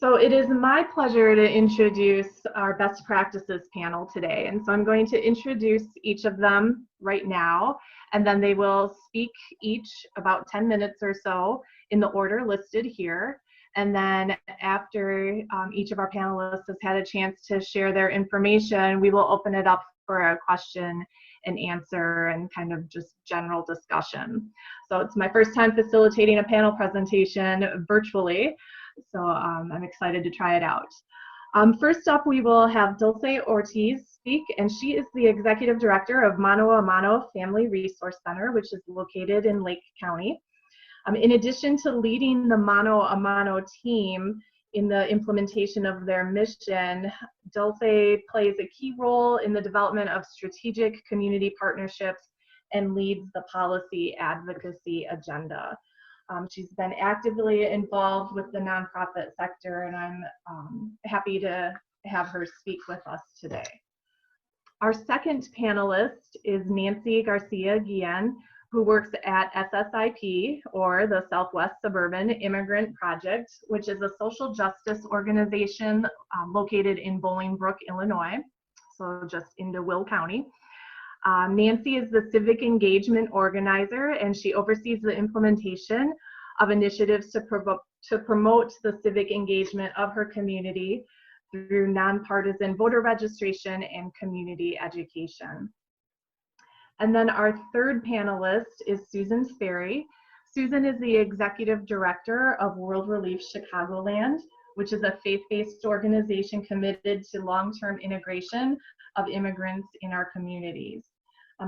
So it is my pleasure to introduce our best practices panel today. And so I'm going to introduce each of them right now, and then they will speak each about 10 minutes or so in the order listed here. And then after each of our panelists has had a chance to share their information, we will open it up for a question and answer and kind of just general discussion. So it's my first time facilitating a panel presentation virtually. So I'm excited to try it out. First up, we will have Dulce Ortiz speak, and she is the Executive Director of Mano Family Resource Center, which is located in Lake County. In addition to leading the Mano team in the implementation of their mission, Dulce plays a key role in the development of strategic community partnerships and leads the policy advocacy agenda. She's been actively involved with the nonprofit sector, and I'm happy to have her speak with us today. Our second panelist is Nancy Garcia Guillen, who works at SSIP, or the Southwest Suburban Immigrant Project, which is a social justice organization located in Bolingbrook, Illinois, so just into Will County. Nancy is the civic engagement organizer, and she oversees the implementation of initiatives to promote the civic engagement of her community through nonpartisan voter registration and community education. And then our third panelist is Susan Sperry. Susan is the Executive Director of World Relief Chicagoland, which is a faith-based organization committed to long-term integration of immigrants in our communities.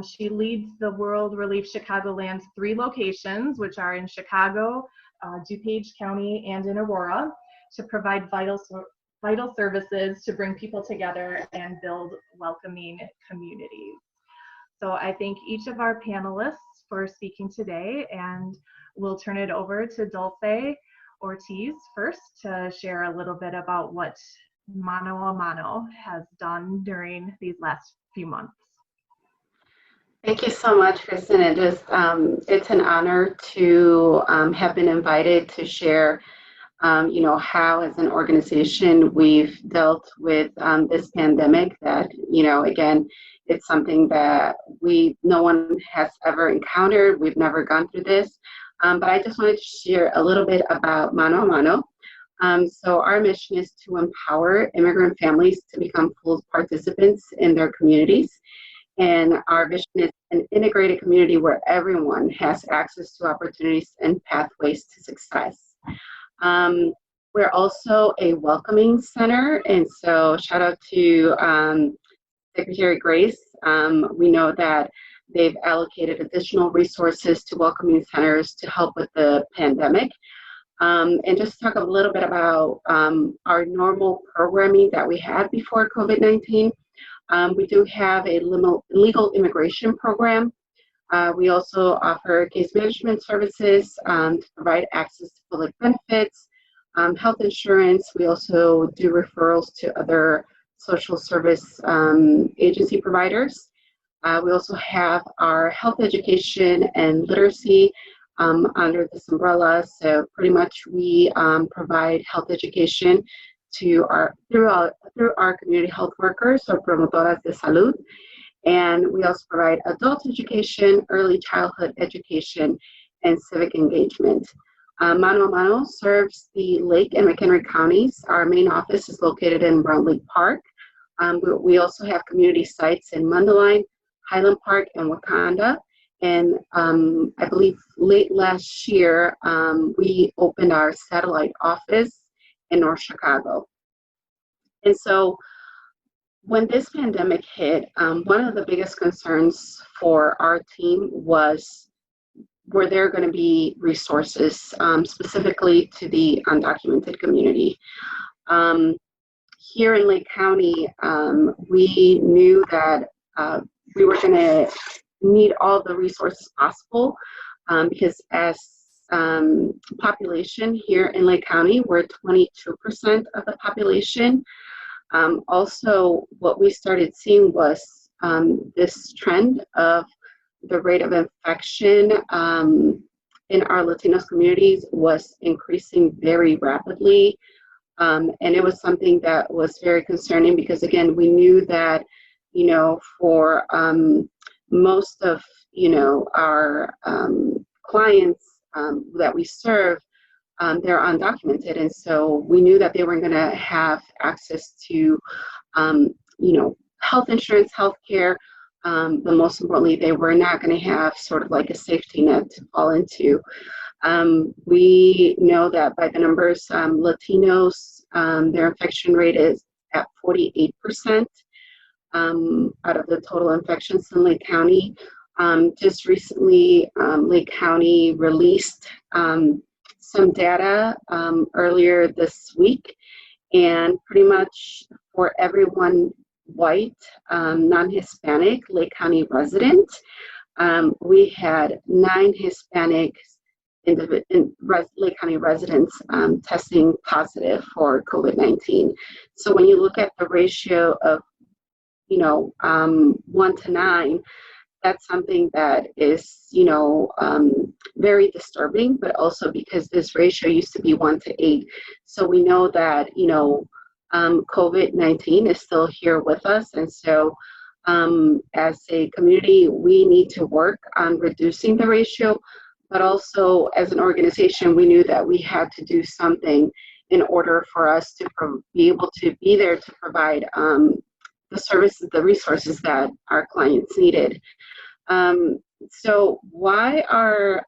She leads the World Relief Chicagoland's 3 locations, which are in Chicago, DuPage County, and in Aurora, to provide vital services to bring people together and build welcoming communities. So I thank each of our panelists for speaking today, and we'll turn it over to Dulce Ortiz first to share a little bit about what Mano has done during these last few months. Thank you so much, Kristen. It's an honor to have been invited to share, how as an organization we've dealt with this pandemic that, again, it's something that no one has ever encountered. We've never gone through this. But I just wanted to share a little bit about Mano. So our mission is to empower immigrant families to become full participants in their communities. And our vision is an integrated community where everyone has access to opportunities and pathways to success. We're also a welcoming center, and so shout out to Secretary Grace. We know that they've allocated additional resources to welcoming centers to help with the pandemic. And just talk a little bit about our normal programming that we had before COVID-19. We do have a legal immigration program. We also offer case management services to provide access to public benefits, health insurance. We also do referrals to other social service agency providers. We also have our health education and literacy under this umbrella. So pretty much we provide health education through our community health workers, or promotoras de salud. And we also provide adult education, early childhood education, and civic engagement. Mano serves the Lake and McHenry counties. Our main office is located in Brown Lake Park. We also have community sites in Mundelein, Highland Park, and Wakanda. And I believe late last year, we opened our satellite office in North Chicago. And so when this pandemic hit, one of the biggest concerns for our team was, were there going to be resources specifically to the undocumented community? Here in Lake County, we knew that we were going to need all the resources possible because as population here in Lake County, we're 22% of the population. Also, what we started seeing was this trend of the rate of infection in our Latinos communities was increasing very rapidly. And it was something that was very concerning because, again, we knew that, for most of, our clients that we serve, they're undocumented. And so we knew that they weren't going to have access to, health insurance, health care, but most importantly, they were not going to have sort of like a safety net to fall into. We know that by the numbers, Latinos, their infection rate is at 48% out of the total infections in Lake County. Just recently, Lake County released some data earlier this week, and pretty much for everyone white, non-Hispanic Lake County resident, we had 9 Hispanic Lake County residents testing positive for COVID-19. So when you look at the ratio of 1 to 9, that's something that is very disturbing, but also because this ratio used to be 1 to 8. So we know that COVID-19 is still here with us, and so as a community, we need to work on reducing the ratio, but also as an organization, we knew that we had to do something in order for us to be able to be there to provide the services, the resources that our clients needed. So why are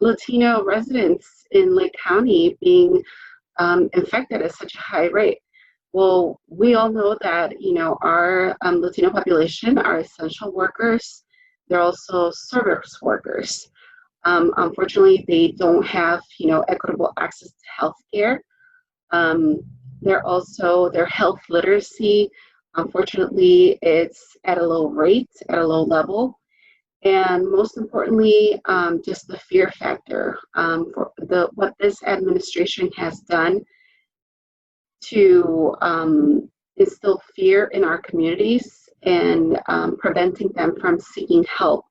Latino residents in Lake County being infected at such a high rate? Well, we all know that, our Latino population are essential workers. They're also service workers. Unfortunately, they don't have, equitable access to health care. Their health literacy, unfortunately, it's at a low rate, at a low level. And most importantly, just the fear factor for what this administration has done to instill fear in our communities and preventing them from seeking help,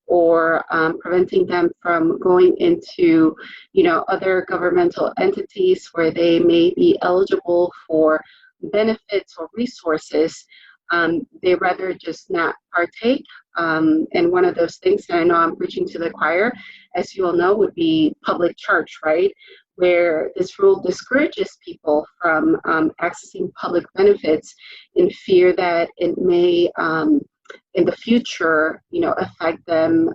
or preventing them from going into, other governmental entities where they may be eligible for benefits or resources. They rather just not partake. And one of those things, and I know I'm preaching to the choir, as you all know, would be public charge, right? Where this rule discourages people from accessing public benefits in fear that it may, in the future, affect them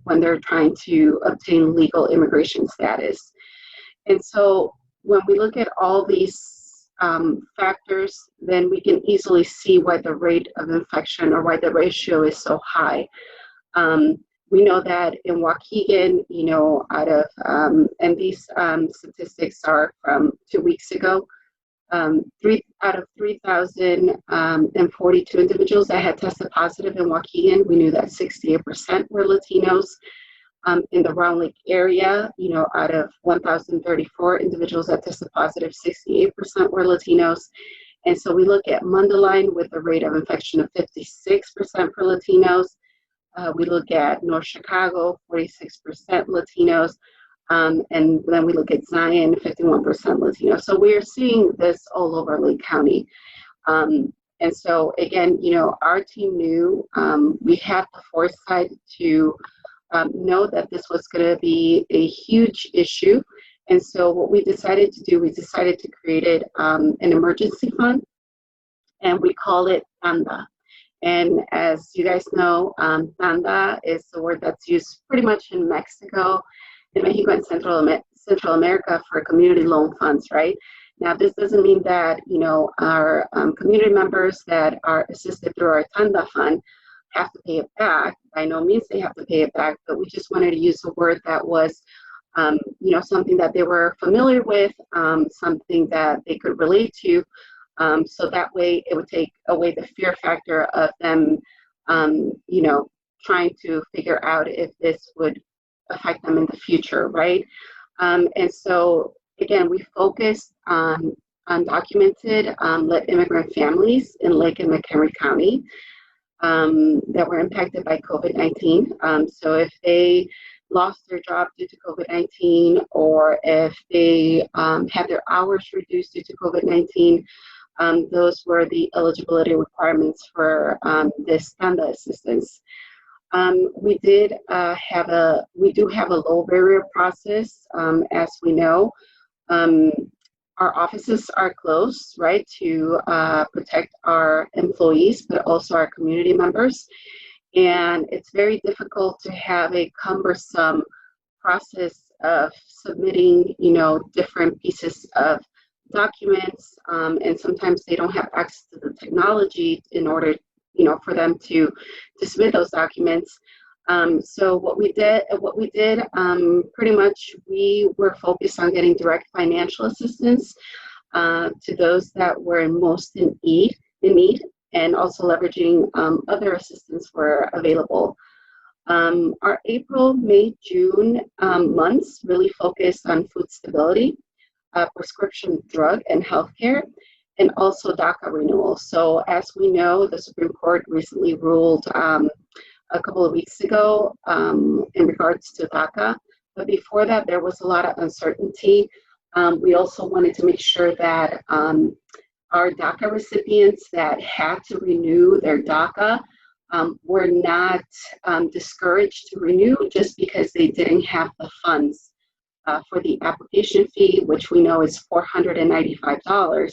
when they're trying to obtain legal immigration status. And so when we look at all these factors, then we can easily see why the rate of infection or why the ratio is so high. We know that in Waukegan, and these statistics are from 2 weeks ago, 3 out of 3,042 individuals that had tested positive in Waukegan, we knew that 68% were Latinos. In the Round Lake area, out of 1,034 individuals that tested positive, 68% were Latinos. And so we look at Mundelein with a rate of infection of 56% for Latinos. We look at North Chicago, 46% Latinos. And then we look at Zion, 51% Latinos. So we are seeing this all over Lake County. And so again, our team knew, we had the foresight to know that this was going to be a huge issue. And so what we decided to do, we decided to create an emergency fund, and we call it TANDA. And as you guys know, TANDA is the word that's used pretty much in Mexico, and Central America for community loan funds, right? Now, this doesn't mean that, our community members that are assisted through our TANDA fund have to pay it back. By no means they have to pay it back, but we just wanted to use a word that was, something that they were familiar with, something that they could relate to. So that way it would take away the fear factor of them, trying to figure out if this would affect them in the future, right? And so, again, we focused on undocumented immigrant families in Lake and McHenry County that were impacted by COVID-19. So if they lost their job due to COVID-19, or if they had their hours reduced due to COVID-19. Those were the eligibility requirements for this tanda assistance. We do have a low barrier process, as we know. Our offices are closed, right, to protect our employees, but also our community members. And it's very difficult to have a cumbersome process of submitting, different pieces of documents, and sometimes they don't have access to the technology in order, for them to submit those documents. So what we did, pretty much we were focused on getting direct financial assistance to those that were most in need, and also leveraging other assistance were available. Our April, May, June months really focused on food stability, prescription drug and healthcare, and also DACA renewal. So as we know, the Supreme Court recently ruled a couple of weeks ago in regards to DACA. But before that, there was a lot of uncertainty. We also wanted to make sure that our DACA recipients that had to renew their DACA were not discouraged to renew just because they didn't have the funds for the application fee, which we know is $495.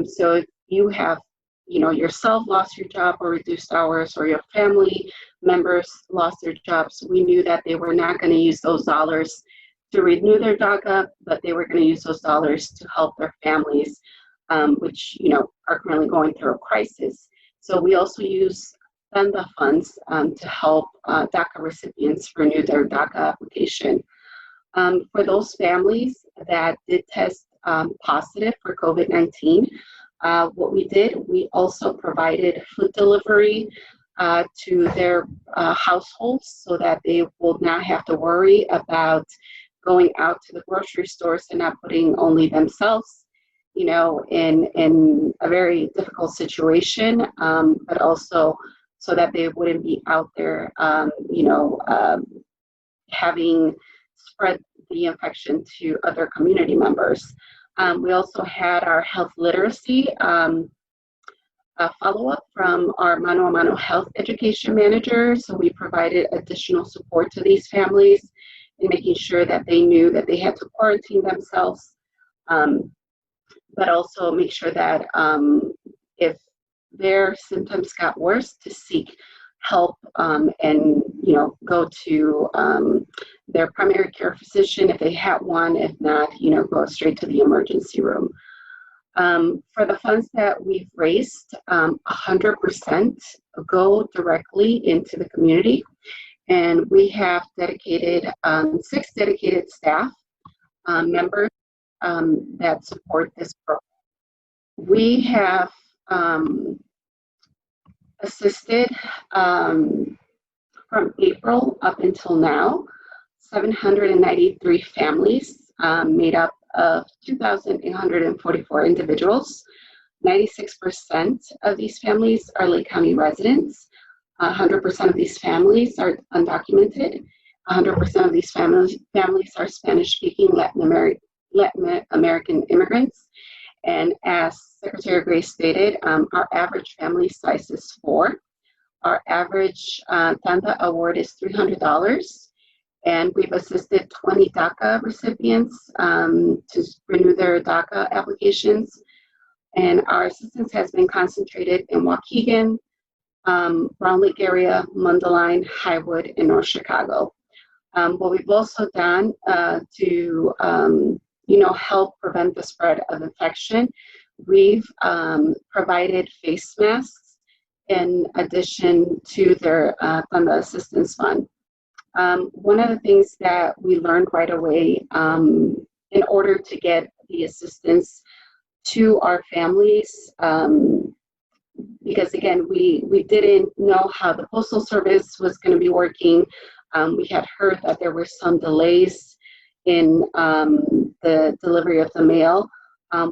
So if you have, yourself lost your job or reduced hours, or your family members lost their jobs, we knew that they were not going to use those dollars to renew their DACA, but they were going to use those dollars to help their families, which, are currently going through a crisis. So we also use tanda funds to help DACA recipients renew their DACA application. For those families that did test positive for COVID-19, what we did, we also provided food delivery to their households so that they will not have to worry about going out to the grocery stores and not putting only themselves, in a very difficult situation, but also so that they wouldn't be out there, having spread the infection to other community members. We also had our health literacy follow-up from our Mano health education manager. So we provided additional support to these families in making sure that they knew that they had to quarantine themselves, but also make sure that if their symptoms got worse, to seek help and go to their primary care physician if they had one. If not, go straight to the emergency room. For the funds that we've raised, 100% go directly into the community, and we have dedicated 6 dedicated staff members that support this program. We have assisted from April up until now 793 families made up of 2,844 individuals. 96% of these families are Lake County residents. 100% of these families are undocumented. 100% of these families are Spanish-speaking Latin American immigrants. And as Secretary Grace stated, our average family size is 4. Our average tanda award is $300. And we've assisted 20 DACA recipients to renew their DACA applications. And our assistance has been concentrated in Waukegan, Brown Lake area, Mundelein, Highwood, and North Chicago. What we've also done to help prevent the spread of infection, we've provided face masks in addition to their tanda assistance fund. One of the things that we learned right away in order to get the assistance to our families, because again, we didn't know how the Postal Service was going to be working. We had heard that there were some delays in the delivery of the mail.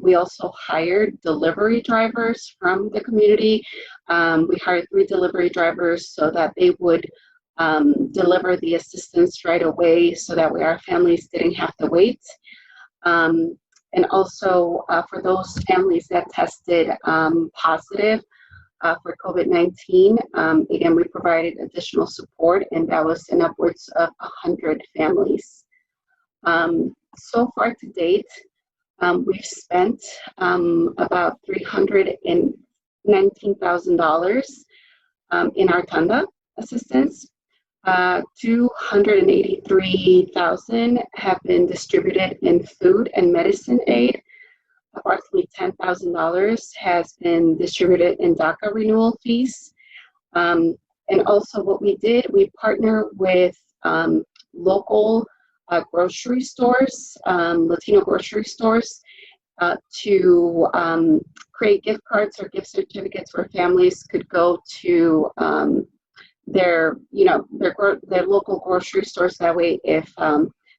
We also hired delivery drivers from the community. We hired 3 delivery drivers so that they would deliver the assistance right away so that way our families didn't have to wait. And also for those families that tested positive for COVID-19, again, we provided additional support, and that was in upwards of 100 families. So far to date, we've spent about $319,000 in our tanda assistance. 283,000 have been distributed in food and medicine aid. Approximately $10,000 has been distributed in DACA renewal fees. And also what we did, we partnered with local grocery stores, Latino grocery stores, to create gift cards or gift certificates where families could go to their local grocery stores. That way, if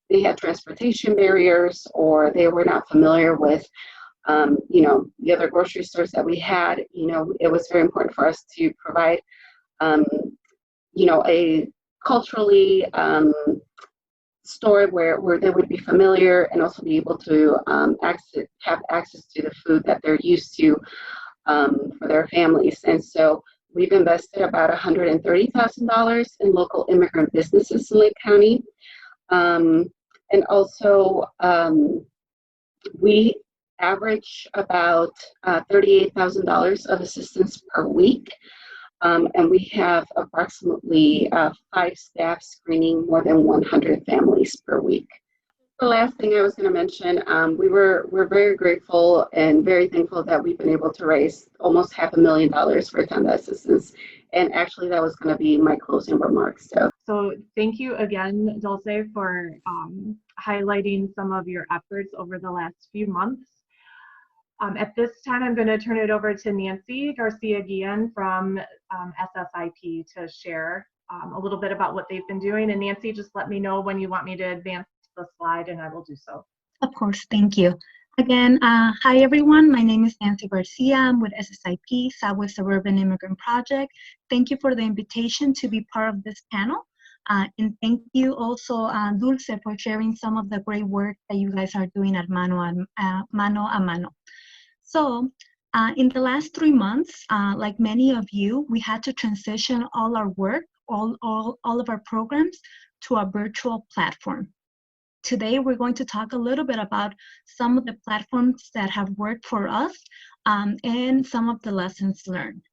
they had transportation barriers or they were not familiar with the other grocery stores that we had, it was very important for us to provide a culturally store where they would be familiar and also be able to have access to the food that they're used to for their families. And so we've invested about $130,000 in local immigrant businesses in Lake County. And also we average about $38,000 of assistance per week. And we have approximately 5 staff screening more than 100 families per week. The last thing I was going to mention, we're very grateful and very thankful that we've been able to raise almost $500,000 for tanda assistance. And actually, that was going to be my closing remarks. So thank you again, Dulce, for highlighting some of your efforts over the last few months. At this time, I'm going to turn it over to Nancy Garcia from SSIP to share a little bit about what they've been doing. And Nancy, just let me know when you want me to advance the slide and I will do so. Of course, thank you. Again, hi everyone, my name is Nancy Garcia. I'm with SSIP, Southwest Suburban Immigrant Project. Thank you for the invitation to be part of this panel. And thank you also, Dulce, for sharing some of the great work that you guys are doing at Mano a Mano. So in the last 3 months, like many of you, we had to transition all our work, all of our programs to a virtual platform. Today, we're going to talk a little bit about some of the platforms that have worked for us and some of the lessons learned.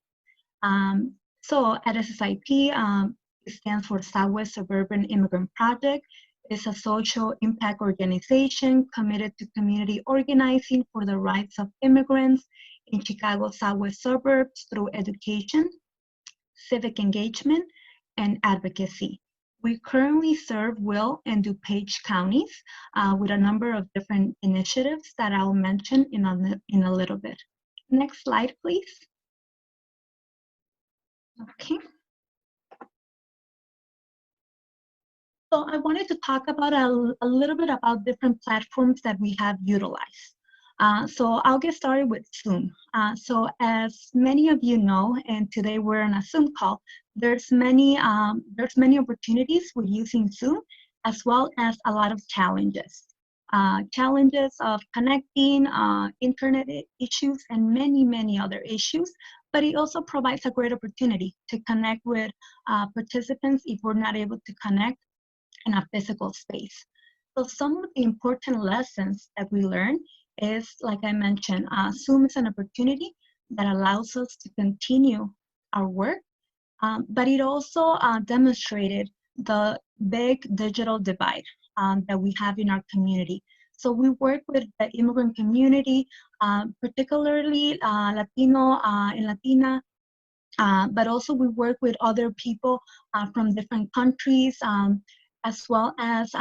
So at SSIP, it stands for Southwest Suburban Immigrant Project. It's a social impact organization committed to community organizing for the rights of immigrants in Chicago's Southwest Suburbs through education, civic engagement, and advocacy. We currently serve Will and DuPage counties with a number of different initiatives that I'll mention in a little bit. Next slide, please. Okay. So I wanted to talk about a little bit about different platforms that we have utilized. So I'll get started with Zoom. So as many of you know, and today we're on a Zoom call, there's many opportunities with using Zoom, as well as a lot of challenges. Challenges of connecting, internet issues, and many other issues. But it also provides a great opportunity to connect with participants if we're not able to connect in a physical space. So some of the important lessons that we learn is, like I mentioned, Zoom is an opportunity that allows us to continue our work, but it also demonstrated the big digital divide that we have in our community. So we work with the immigrant community, particularly Latino and Latina, but also we work with other people from different countries, as well as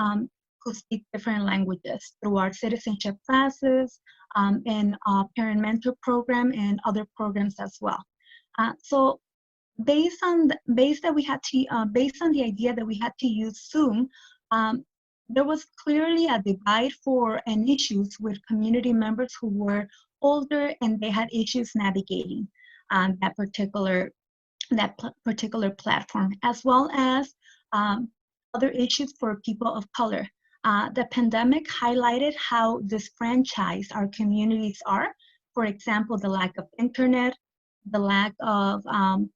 who speak different languages through our citizenship classes and parent mentor program and other programs as well. So based on the idea that we had to use Zoom, there was clearly a divide and issues with community members who were older and they had issues navigating that particular that particular platform, as well as other issues for people of color. The pandemic highlighted how disfranchised our communities are. For example, the lack of internet, the lack of,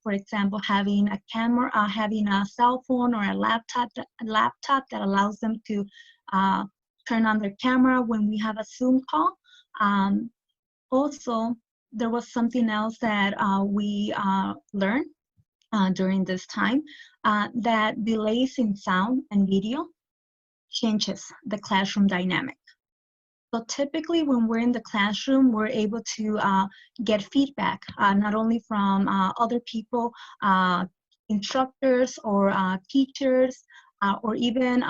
for example, having a camera, having a cell phone or a laptop that allows them to turn on their camera when we have a Zoom call. Also, there was something else that we learned during this time, that delays in sound and video changes the classroom dynamic. So typically when we're in the classroom, we're able to get feedback, not only from other people, instructors or teachers, or even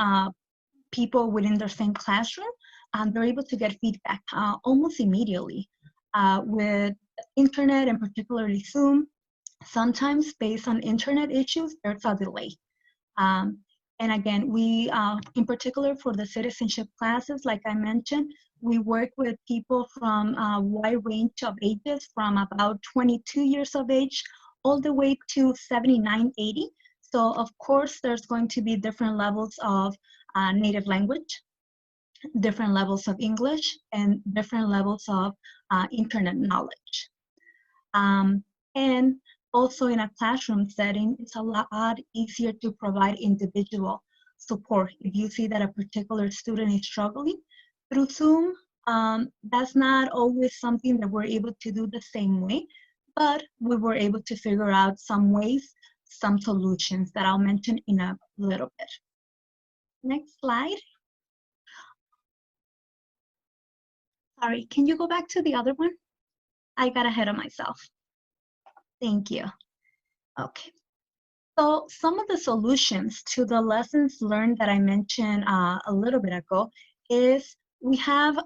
people within the same classroom. They're able to get feedback almost immediately. With internet and particularly Zoom, sometimes based on internet issues, there's a delay. And again, we, in particular for the citizenship classes, like I mentioned, we work with people from a wide range of ages, from about 22 years of age all the way to 79, 80. So of course, there's going to be different levels of native language, different levels of English, and different levels of internet knowledge. And also in a classroom setting, it's a lot easier to provide individual support. If you see that a particular student is struggling through Zoom, that's not always something that we're able to do the same way, but we were able to figure out some ways, some solutions that I'll mention in a little bit. Next slide. Sorry, can you go back to the other one? I got ahead of myself. Thank you. Okay. So some of the solutions to the lessons learned that I mentioned a little bit ago is we have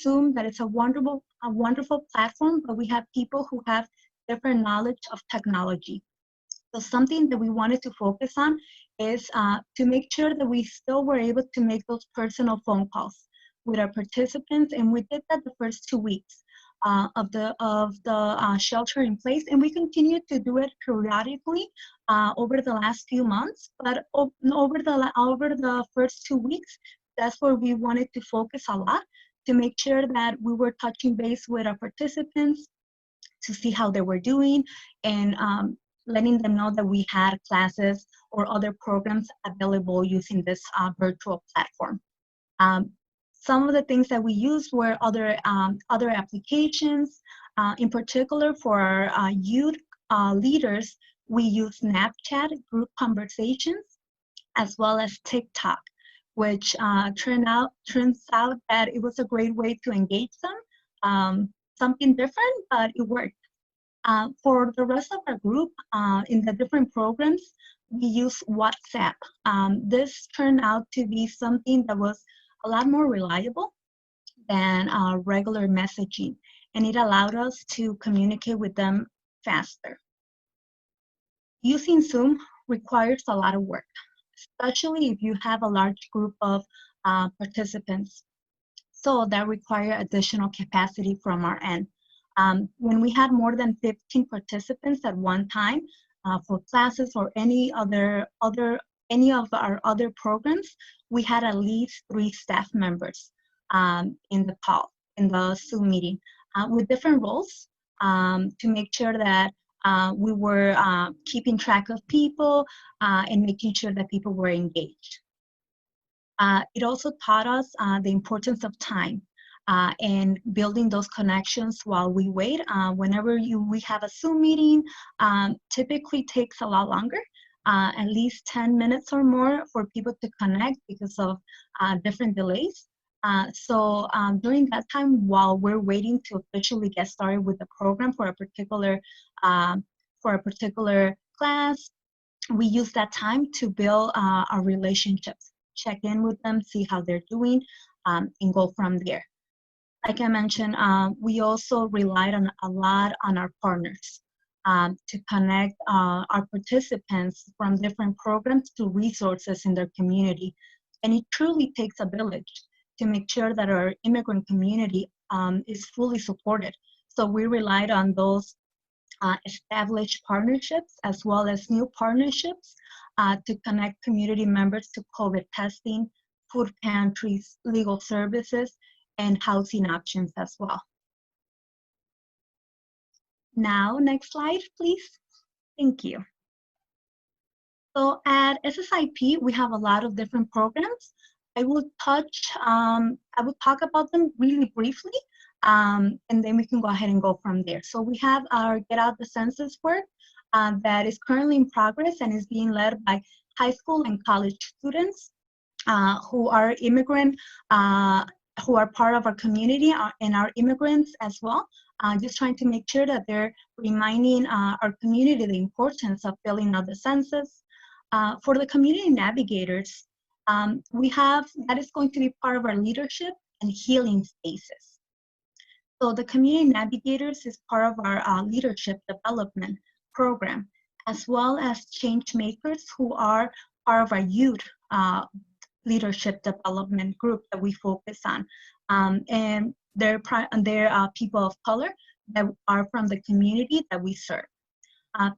Zoom, that is a wonderful platform, but we have people who have different knowledge of technology. So something that we wanted to focus on is to make sure that we still were able to make those personal phone calls with our participants, and we did that the first 2 weeks of the shelter in place, and we continue to do it periodically over the last few months. But over the first 2 weeks, that's where we wanted to focus a lot, to make sure that we were touching base with our participants to see how they were doing, and letting them know that we had classes or other programs available using this virtual platform. Some of the things that we used were other applications. In particular, for our youth leaders, we use Snapchat group conversations, as well as TikTok, which turns out that it was a great way to engage them. Something different, but it worked. For the rest of our group, in the different programs, we use WhatsApp. This turned out to be something that was a lot more reliable than regular messaging, and it allowed us to communicate with them faster. Using Zoom requires a lot of work, especially if you have a large group of participants. So that requires additional capacity from our end. When we had more than 15 participants at one time for classes or any of our other programs, we had at least 3 staff members in the call, in the Zoom meeting, with different roles, to make sure that we were keeping track of people and making sure that people were engaged. It also taught us the importance of time and building those connections while we wait. Whenever we have a Zoom meeting, typically takes a lot longer, at least 10 minutes or more for people to connect because of different delays. So during that time, while we're waiting to officially get started with the program for a particular class, we use that time to build our relationships, check in with them, see how they're doing, and go from there. Like I mentioned, we also relied a lot on our partners to connect our participants from different programs to resources in their community. And it truly takes a village to make sure that our immigrant community is fully supported. So we relied on those establish partnerships as well as new partnerships to connect community members to COVID testing, food pantries, legal services, and housing options as well. Now, next slide, please. Thank you. So at SSIP, we have a lot of different programs. I will talk about them really briefly, and then we can go ahead and go from there. So we have our Get Out the Census work that is currently in progress and is being led by high school and college students who are immigrant, who are part of our community and are immigrants as well. Just trying to make sure that they're reminding our community the importance of filling out the census. For the community navigators, that is going to be part of our leadership and healing spaces. So the community navigators is part of our leadership development program, as well as change makers who are part of our youth leadership development group that we focus on. And they're people of color that are from the community that we serve.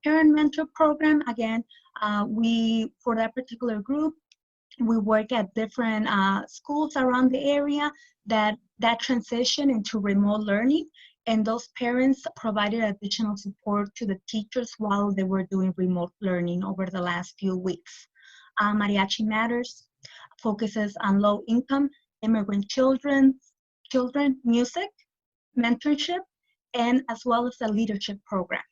Parent mentor program, again, for that particular group, we work at different schools around the area that transition into remote learning, and those parents provided additional support to the teachers while they were doing remote learning over the last few weeks. Mariachi Matters focuses on low-income immigrant children, music, mentorship, and as well as the leadership program.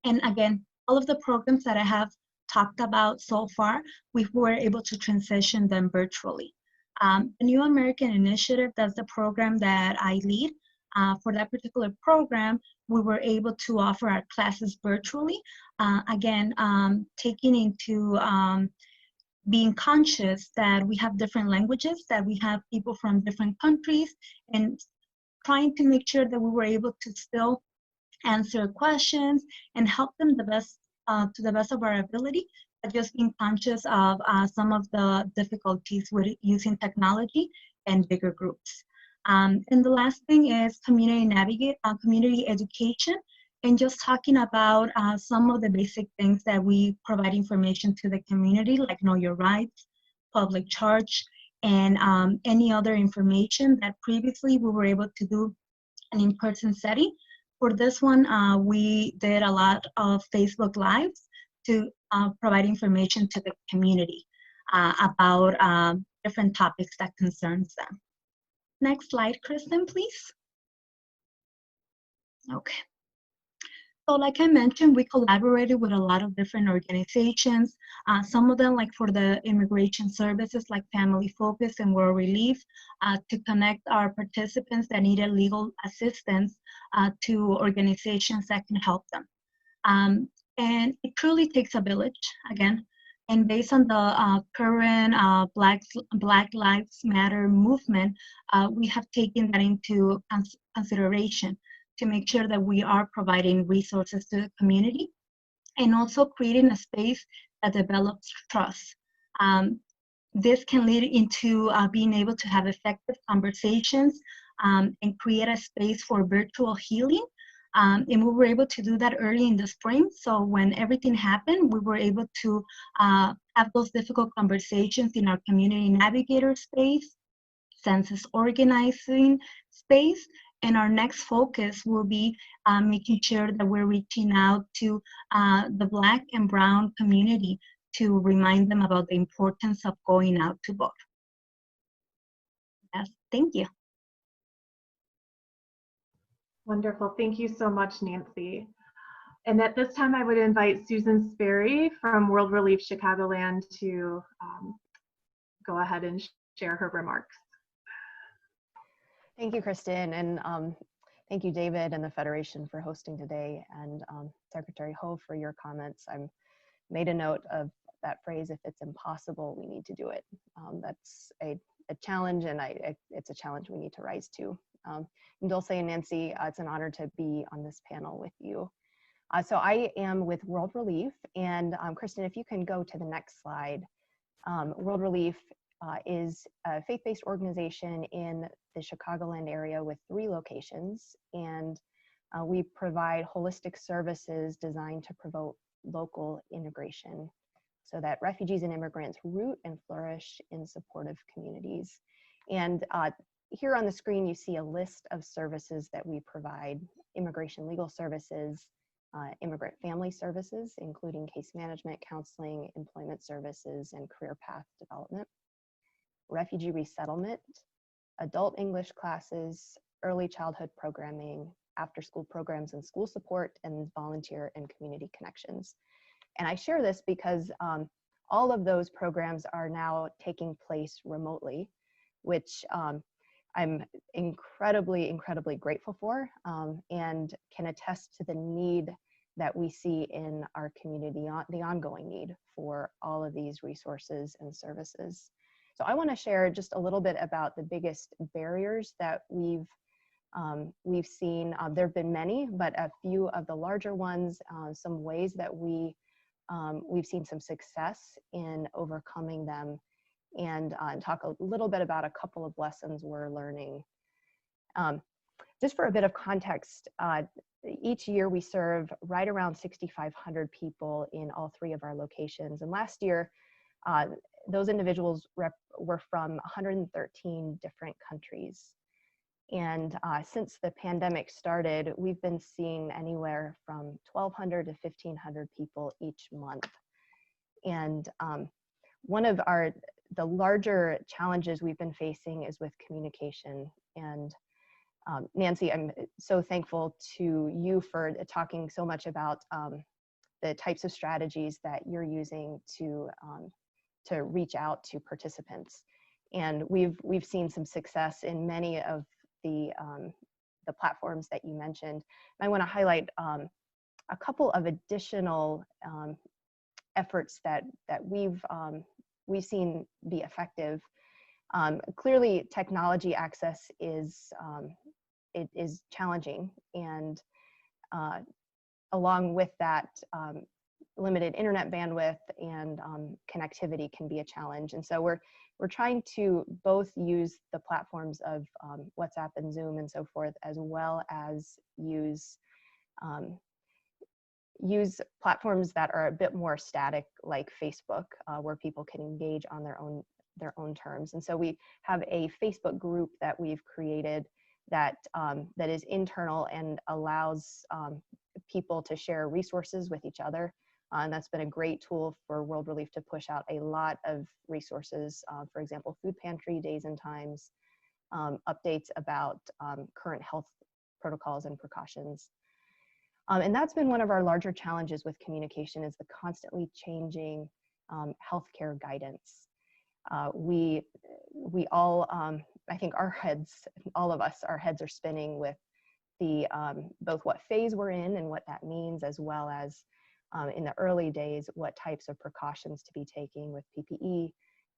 And again, all of the programs that I have talked about so far, we were able to transition them virtually. The New American Initiative, that's the program that I lead. For that particular program, we were able to offer our classes virtually. Again, taking into being conscious that we have different languages, that we have people from different countries, and trying to make sure that we were able to still answer questions and help them to the best of our ability, but just being conscious of some of the difficulties with using technology and bigger groups. And the last thing is community education, and just talking about some of the basic things that we provide information to the community, like know your rights, public charge, and any other information that previously we were able to do an in-person setting. For this one, we did a lot of Facebook Lives to provide information to the community about different topics that concerns them. Next slide, Kristen, please. Okay. So like I mentioned, we collaborated with a lot of different organizations. Some of them, like for the immigration services, like Family Focus and World Relief, to connect our participants that needed legal assistance to organizations that can help them. And it truly takes a village, again. And based on the current Black Lives Matter movement, we have taken that into consideration to make sure that we are providing resources to the community and also creating a space that develops trust. This can lead into being able to have effective conversations and create a space for virtual healing. And we were able to do that early in the spring. So when everything happened, we were able to have those difficult conversations in our community navigator space, census organizing space. And our next focus will be making sure that we're reaching out to the Black and Brown community to remind them about the importance of going out to vote. Yes, thank you. Wonderful. Thank you so much, Nancy. And at this time, I would invite Susan Sperry from World Relief Chicagoland to go ahead and share her remarks. Thank you, Kristen, and thank you, David and the Federation for hosting today, and Secretary Ho for your comments. I made a note of that phrase, if it's impossible, we need to do it. That's a challenge, and it's a challenge we need to rise to. And Dulce and Nancy, it's an honor to be on this panel with you. So I am with World Relief, and Kristen, if you can go to the next slide. World Relief is a faith-based organization in the Chicagoland area with 3 locations, and We provide holistic services designed to promote local integration so that refugees and immigrants root and flourish in supportive communities. And here on the screen, you see a list of services that we provide: immigration legal services, immigrant family services, including case management, counseling, employment services, and career path development, refugee resettlement, adult English classes, early childhood programming, after-school programs and school support, and volunteer and community connections. And I share this because all of those programs are now taking place remotely, which I'm incredibly, incredibly grateful for, and can attest to the need that we see in our community, the ongoing need for all of these resources and services. So I want to share just a little bit about the biggest barriers that we've seen. There have been many, but a few of the larger ones, some ways that we've seen some success in overcoming them, and talk a little bit about a couple of lessons we're learning. Just for a bit of context, each year we serve right around 6,500 people in all 3 of our locations. And last year, those individuals were from 113 different countries. And since the pandemic started, we've been seeing anywhere from 1,200 to 1,500 people each month. And one of the larger challenges we've been facing is with communication. And Nancy, I'm so thankful to you for talking so much about the types of strategies that you're using to reach out to participants. And we've seen some success in many of the platforms that you mentioned. I want to highlight a couple of additional efforts that we've seen be effective. Clearly, technology access is challenging, and along with that, limited internet bandwidth and connectivity can be a challenge. And so we're trying to both use the platforms of WhatsApp and Zoom and so forth, as well as use platforms that are a bit more static, like Facebook, where people can engage on their own terms. And so we have a Facebook group that we've created that is internal and allows people to share resources with each other. And that's been a great tool for World Relief to push out a lot of resources, for example, food pantry days and times, updates about current health protocols and precautions. And that's been one of our larger challenges with communication, is the constantly changing healthcare guidance. We all, I think our heads are spinning with the both what phase we're in and what that means, as well as in the early days, what types of precautions to be taking with PPE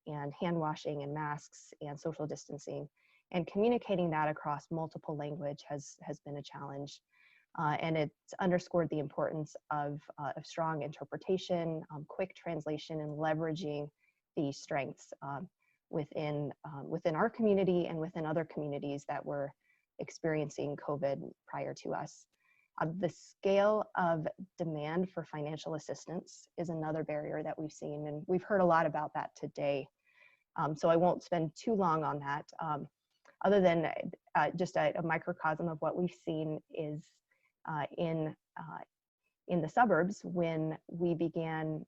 and hand washing and masks and social distancing. And communicating that across multiple language has been a challenge. And it's underscored the importance of strong interpretation, quick translation, and leveraging the strengths within our community and within other communities that were experiencing COVID prior to us. The scale of demand for financial assistance is another barrier that we've seen, and we've heard a lot about that today. So I won't spend too long on that, other than just a microcosm of what we've seen is in the suburbs, when we began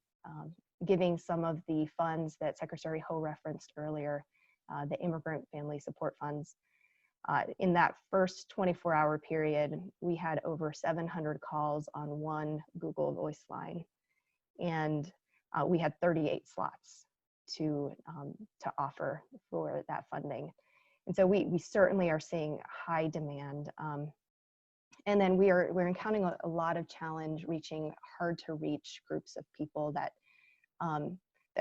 giving some of the funds that Secretary Ho referenced earlier, the immigrant family support funds. In that first 24-hour period, we had over 700 calls on one Google Voice line, and we had 38 slots to offer for that funding. And so we certainly are seeing high demand. And then we're encountering a lot of challenge reaching hard to reach groups of people that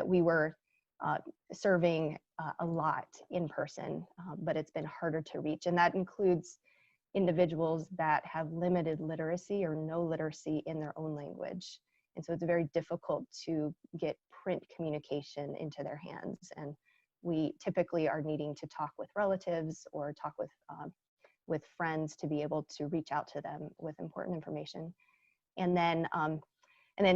we were serving a lot in person, but it's been harder to reach. And that includes individuals that have limited literacy or no literacy in their own language. And so it's very difficult to get print communication into their hands. And we typically are needing to talk with relatives or talk with with friends to be able to reach out to them with important information. And then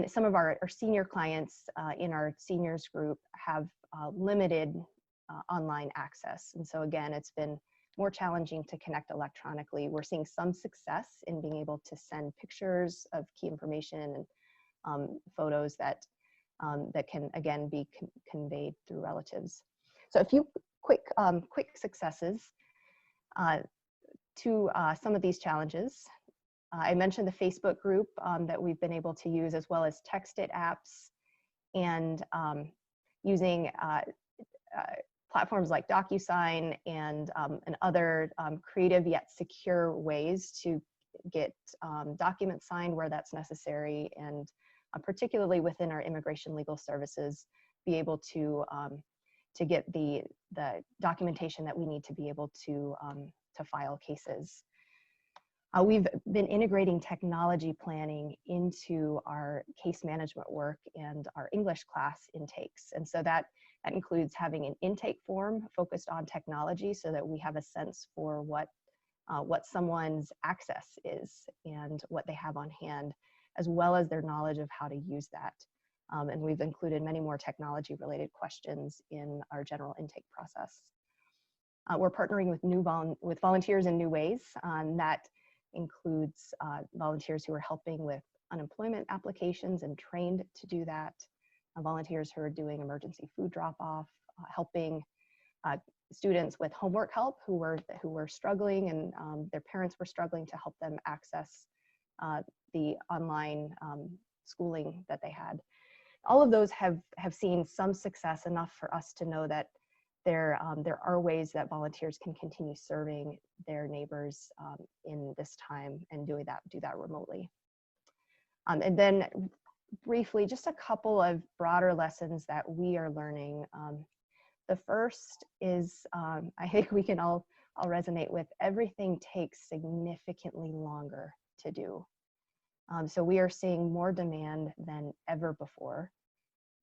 some of our senior clients in our seniors group have limited online access. And so again, it's been more challenging to connect electronically. We're seeing some success in being able to send pictures of key information and photos that can again be conveyed through relatives. So a few quick successes to some of these challenges. I mentioned the Facebook group that we've been able to use, as well as text-it apps, and using platforms like DocuSign and other creative yet secure ways to get documents signed where that's necessary, and particularly within our immigration legal services, be able to get the documentation that we need to be able to file cases. We've been integrating technology planning into our case management work and our English class intakes. And so that includes having an intake form focused on technology so that we have a sense for what someone's access is and what they have on hand, as well as their knowledge of how to use that. And we've included many more technology-related questions in our general intake process. We're partnering with volunteers in new ways. That includes volunteers who are helping with unemployment applications and trained to do that, volunteers who are doing emergency food drop-off, helping students with homework help who were struggling and their parents were struggling to help them access the online schooling that they had. All of those have seen some success, enough for us to know that there are ways that volunteers can continue serving their neighbors in this time and do that remotely. And then briefly, just a couple of broader lessons that we are learning. The first is, I think we can all resonate with, everything takes significantly longer to do. So we are seeing more demand than ever before,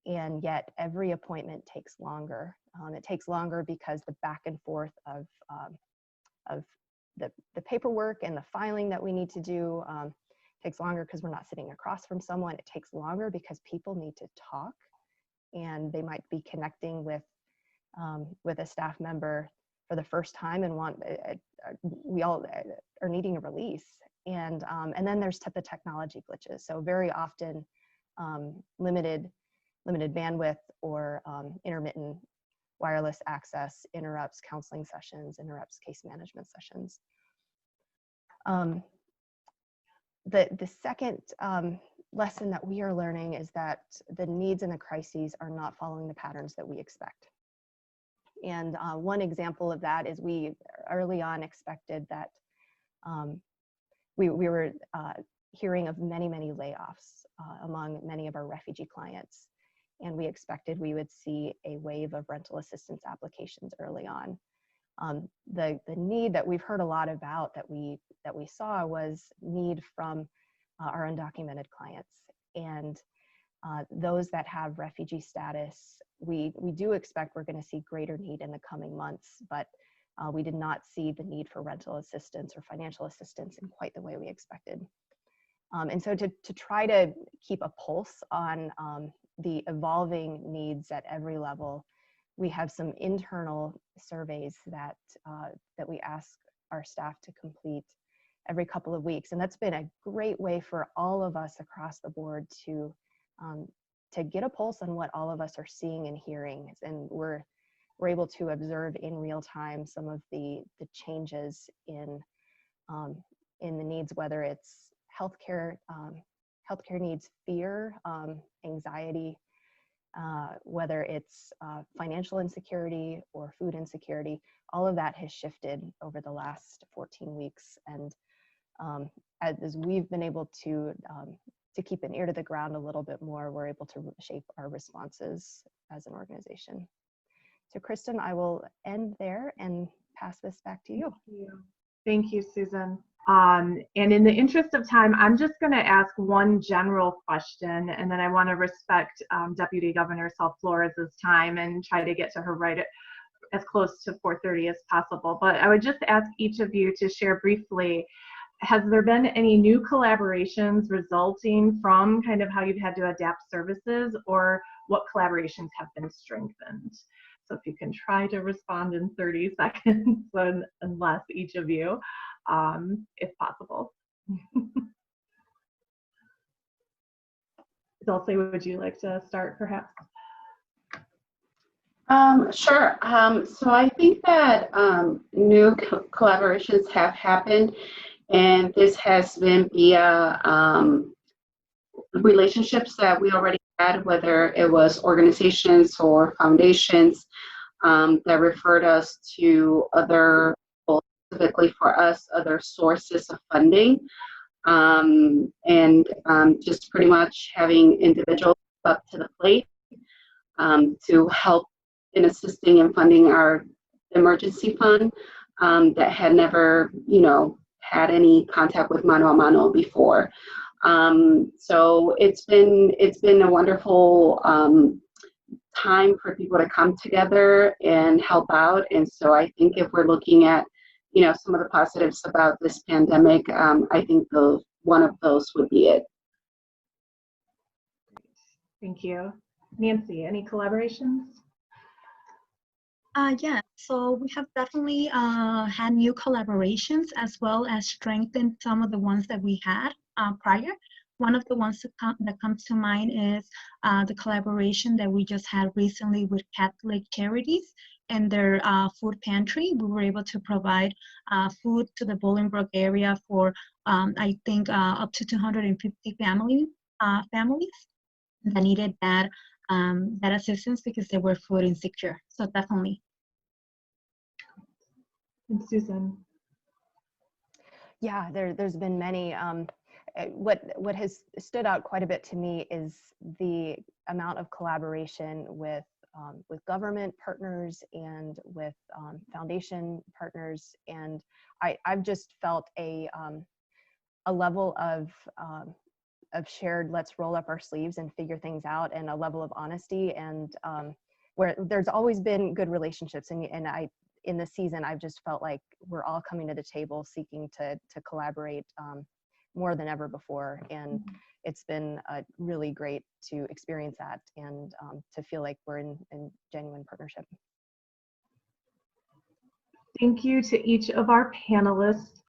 and yet every appointment takes longer. It takes longer because the back and forth of the paperwork and the filing that we need to do takes longer because we're not sitting across from someone. It takes longer because people need to talk, and they might be connecting with a staff member for the first time and we all are needing a release. And then there's the technology glitches. So very often limited bandwidth or intermittent wireless access interrupts counseling sessions, interrupts case management sessions. The second lesson that we are learning is that the needs and the crises are not following the patterns that we expect. And one example of that is we early on expected that we were hearing of many layoffs among many of our refugee clients. And we expected we would see a wave of rental assistance applications early on. The need that we've heard a lot about that we saw was need from our undocumented clients. And those that have refugee status, we do expect we're going to see greater need in the coming months, but we did not see the need for rental assistance or financial assistance in quite the way we expected. And so to try to keep a pulse on the evolving needs at every level, we have some internal surveys that we ask our staff to complete every couple of weeks. And that's been a great way for all of us across the board to get a pulse on what all of us are seeing and hearing. And we're able to observe in real time some of the changes in the needs, whether it's healthcare needs, fear, anxiety, whether it's financial insecurity or food insecurity. All of that has shifted over the last 14 weeks. And as we've been able to keep an ear to the ground a little bit more, we're able to shape our responses as an organization. So Kristen, I will end there and pass this back to you. Thank you, Susan. And in the interest of time, I'm just going to ask one general question, and then I want to respect Deputy Governor Flores' time and try to get to her as close to 4:30 as possible. But I would just ask each of you to share briefly, has there been any new collaborations resulting from kind of how you've had to adapt services, or what collaborations have been strengthened? So if you can try to respond in 30 seconds and less, each of you, if possible. Dulce, would you like to start perhaps? Sure. So I think that new collaborations have happened, and this has been via relationships that we already had, whether it was organizations or foundations that referred us to other, well, specifically for us, other sources of funding, and just pretty much having individuals up to the plate to help in assisting and funding our emergency fund that had never, had any contact with Mano a Mano before. So it's been a wonderful time for people to come together and help out. And so I think if we're looking at, some of the positives about this pandemic, I think one of those would be it. Thank you. Nancy, any collaborations? Yeah, so we have definitely had new collaborations as well as strengthened some of the ones that we had prior. One of the ones that comes to mind is the collaboration that we just had recently with Catholic Charities and their food pantry. We were able to provide food to the Bolingbrook area for, I think, up to 250 families that needed that assistance because they were food insecure. So definitely. And Susan. Yeah, there's been many. What has stood out quite a bit to me is the amount of collaboration with government partners and with foundation partners, and I've just felt a level of shared, let's roll up our sleeves and figure things out, and a level of honesty, and where there's always been good relationships, and in this season I've just felt like we're all coming to the table seeking to collaborate more than ever before, and it's been really great to experience that and to feel like we're in genuine partnership. Thank you to each of our panelists